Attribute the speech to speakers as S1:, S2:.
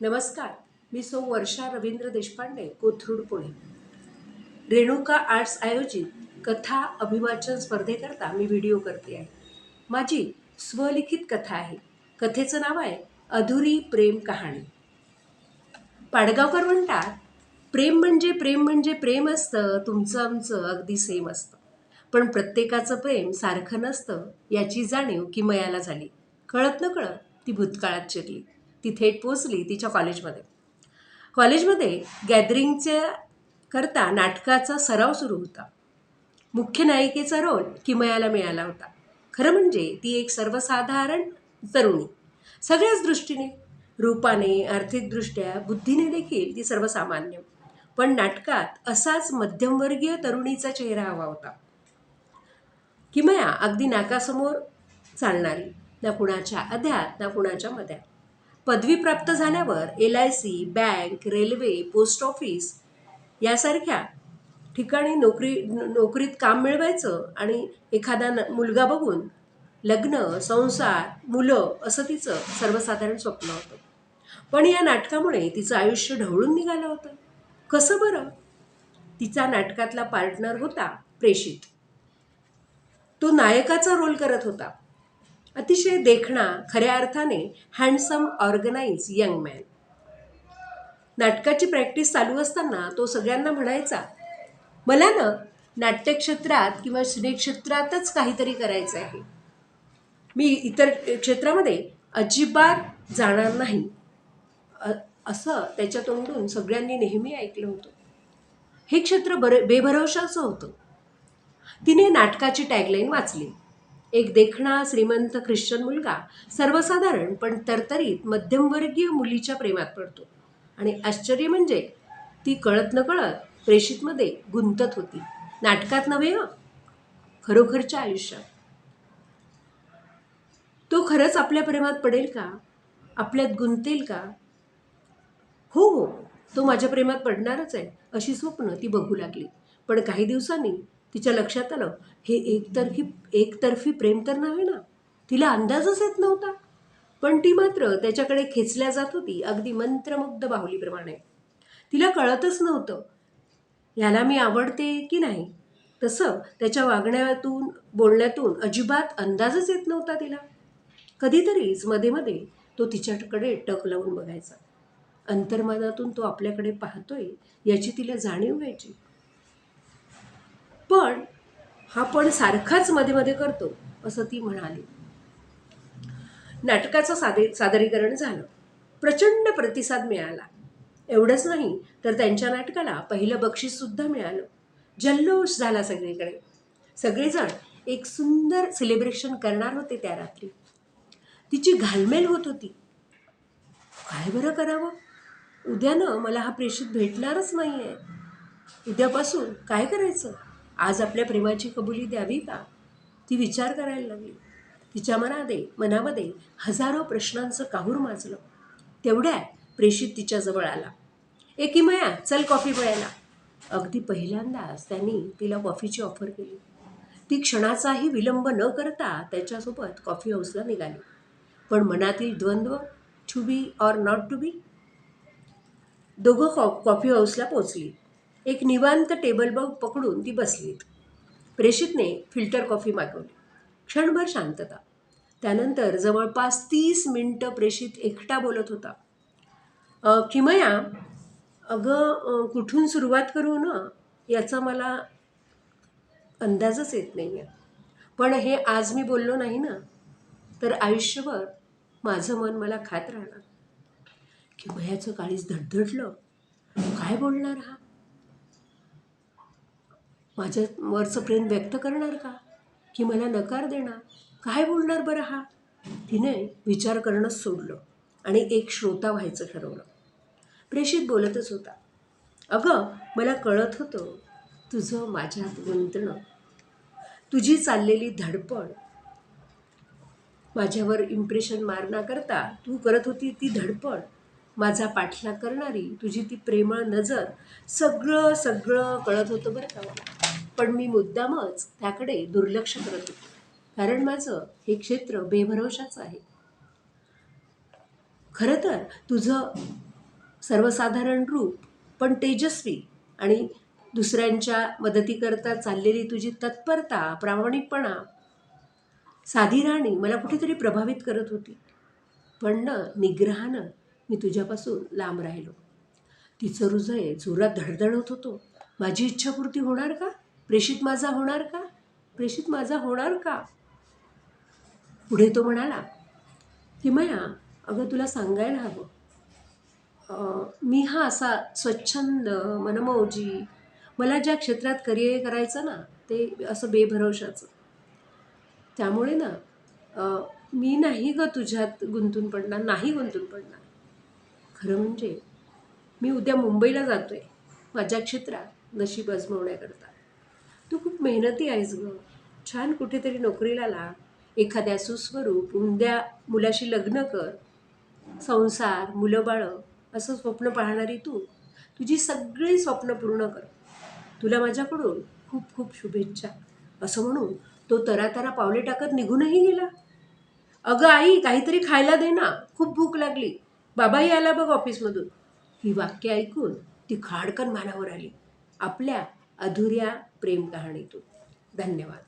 S1: नमस्कार. मी वर्षा रवींद्र देशपांडे, कोथरूड, पुणे. रेणुका आर्ट्स आयोजित कथा अभिवाचन स्पर्धेकरता मी व्हिडिओ करते आहे. माझी स्वलिखित कथा आहे. कथेचं नाव आहे अधुरी प्रेम कहाणी. पाडगावकर म्हणतात, प्रेम म्हणजे प्रेम म्हणजे प्रेम असतं, तुमचं आमचं अगदी सेम असतं. पण प्रत्येकाचं प्रेम सारखं नसतं याची जाणीव किमयाला झाली. कळत न कळत ती भूतकाळात शिरली. ती थेट पोचली तिच्या कॉलेजमध्ये गॅदरिंगच्या करता नाटकाचा सराव सुरू होता. मुख्य नायिकेचा रोल किमयाला मिळाला होता. खरं म्हणजे ती एक सर्वसाधारण तरुणी, सगळ्याच दृष्टीने, रूपाने, आर्थिकदृष्ट्या, बुद्धीने देखील ती सर्वसामान्य. पण नाटकात असाच मध्यमवर्गीय तरुणीचा चेहरा हवा होता. किमया अगदी नाकासमोर चालणारी, ना कुणाच्या अध्यात ना कुणाच्या मध्यात. पदवी प्राप्त झाल्यावर LIC, bank, railway, post office यासारख्या ठिकाणी नोकरीत काम मिळवायचं आणि एखादा मुलगा बघून लग्न, संसार, मुलं असं तिचं सर्वसाधारण स्वप्न होतं. पण या नाटकामुळे तिचं आयुष्य ढवळून निघालं होतं. कसं बरं? तिचा नाटकातला पार्टनर होता प्रेषित. तो नायकाचा रोल करत होता. अतिशय देखणा, खऱ्या अर्थाने हँडसम, ऑर्गनाइज यंग मॅन. नाटकाची प्रॅक्टिस चालू असताना तो सगळ्यांना म्हणायचा, मला ना नाट्यक्षेत्रात किंवा सिनेक्षेत्रातच काहीतरी करायचं आहे. मी इतर क्षेत्रामध्ये अजिबात जाणार नाही, असं त्याच्या तोंडून सगळ्यांनी नेहमी ऐकलं होतं. हे क्षेत्र बेभरवशाचं होतं. तिने नाटकाची टॅगलाईन वाचली. एक देखणा श्रीमंत ख्रिश्चन मुलगा सर्वसाधारण पण तरतरीत मध्यमवर्गीय मुलीच्या प्रेमात पडतो. आणि आश्चर्य म्हणजे ती कळत न कळत प्रेषितमध्ये गुंतत होती. नाटकात नव्हे, खरोखरच्या आयुष्यात. तो खरंच आपल्या प्रेमात पडेल का? आपल्यात गुंतेल का? हो हो, तो माझ्या प्रेमात पडणारच आहे, अशी स्वप्न ती बघू लागली. पण काही दिवसांनी तिच्या लक्षात आलं, हे एकतर्फी प्रेम तर नव्हे ना. तिला अंदाजच येत नव्हता. पण ती मात्र त्याच्याकडे खेचल्या जात होती, अगदी मंत्रमुग्ध बाहुलीप्रमाणे. तिला कळतच नव्हतं, ह्याला मी आवडते की नाही. तसं त्याच्या वागण्यातून, बोलण्यातून अजिबात अंदाजच येत नव्हता तिला. कधीतरीच मध्ये मध्ये तो तिच्याकडे टक लावून बघायचा. अंतर्मनातून तो आपल्याकडे पाहतोय याची तिला जाणीव व्हायची. पण हा पण सारखाच मध्ये मध्ये करतो, असं ती म्हणाली. नाटकाचं सादरीकरण झालं. प्रचंड प्रतिसाद मिळाला. एवढंच नाही तर त्यांच्या नाटकाला पहिलं बक्षीस सुद्धा मिळालं. जल्लोष झाला सगळीकडे. सगळेजण एक सुंदर सेलिब्रेशन करणार होते त्या रात्री. तिची घालमेल होत होती. काय बरं करावं? उद्यानं मला हा प्रेषित भेटणारच नाही आहे. उद्यापासून काय करायचं? आज आपल्या प्रेमाची कबुली द्यावी का? ती विचार करायला लागली. तिच्या मनामध्ये हजारो प्रश्नांचं काहूर माजलं. तेवढ्यात प्रेषित तिच्याजवळ आला. किमया, चल कॉफी प्यायला. अगदी पहिल्यांदाच त्यांनी तिला कॉफीची ऑफर केली. ती क्षणाचाही विलंब न करता त्याच्यासोबत कॉफी हाऊसला निघाली. पण मनातील द्वंद्व, to be or not to be. दोघं कॉफी हाऊसला पोचली. एक निवांत टेबल पकडून ती बसलीत. प्रेषितने फिल्टर कॉफी मागवली. क्षणभर शांतता. त्यानंतर जवळपास 30 मिनिटं प्रेषित एकटा बोलत होता. किमया, अगं कुठून सुरुवात करू ना याचा मला अंदाजच येत नाही आहे. पण हे आज मी बोललो नाही ना तर आयुष्यभर माझं मन मला खात राहणार. किमयाचं काळीज धडधडलं. काय बोलणार हा? माझ्यावरचं प्रेम व्यक्त करणार का? की मला नकार देणार? काय बोलणार बरं हा? तिने विचार करणंच सोडलं आणि एक श्रोता व्हायचं ठरवलं. प्रेषित बोलतच होता. अगं, मला कळत होतं तुझं माझ्यात गुंतणं, तुझी चाललेली धडपड, माझ्यावर इम्प्रेशन मारण्याकरता तू करत होती ती धडपड, माझा पाठलाग करणारी तुझी ती प्रेमळ नजर, सगळं सगळं कळत होतं बरं का मला. पण मी मुद्दामच त्याकडे दुर्लक्ष करत होते. कारण माझं हे क्षेत्र बेभरवशाचं आहे. खरं तर तुझं सर्वसाधारण रूप पण तेजस्वी आणि दुसऱ्यांच्या मदतीकरता चाललेली तुझी तत्परता, प्रामाणिकपणा, साधी राहणी मला कुठेतरी प्रभावित करत होती. पण निग्रहानं मी तुझ्यापासून लांब राहिलो. तिचं हृदय जोरात धडधडत होतं. माझी इच्छापूर्ती होणार का? प्रेषित माझा होणार का? प्रेषित माझा होणार का? पुढे तो म्हणाला, किमया, अगं तुला सांगायला हवं, मी हा असा स्वच्छंद, मनमौजी, मला ज्या क्षेत्रात करिअर करायचं ना, ते असं बेभरवशाचं. त्यामुळे ना मी नाही ग तुझ्यात गुंतून पडणार, नाही गुंतून पडणार. खरं म्हणजे मी उद्या मुंबईला जातोय माझ्या क्षेत्रात नशीब आजमावण्याकरता. तू खूप मेहनती आहेस ग. छान कुठेतरी नोकरीला लाग, एखाद्या सुस्वरूप उमद्या मुलाशी लग्न कर, संसार, मुलं बाळं असं स्वप्न पाहणारी तू तुझी सगळी स्वप्न पूर्ण कर. तुला माझ्याकडून खूप खूप शुभेच्छा, असं म्हणून तो तरातरा पावले टाकत निघूनही गेला. अगं आई, काहीतरी खायला दे ना, खूप भूक लागली. बाबाही आला बघ ऑफिसमधून. ही वाक्य ऐकून ती खाडकन मानावर आली आपल्या अधुऱ्या प्रेम कहाणीतून. धन्यवाद.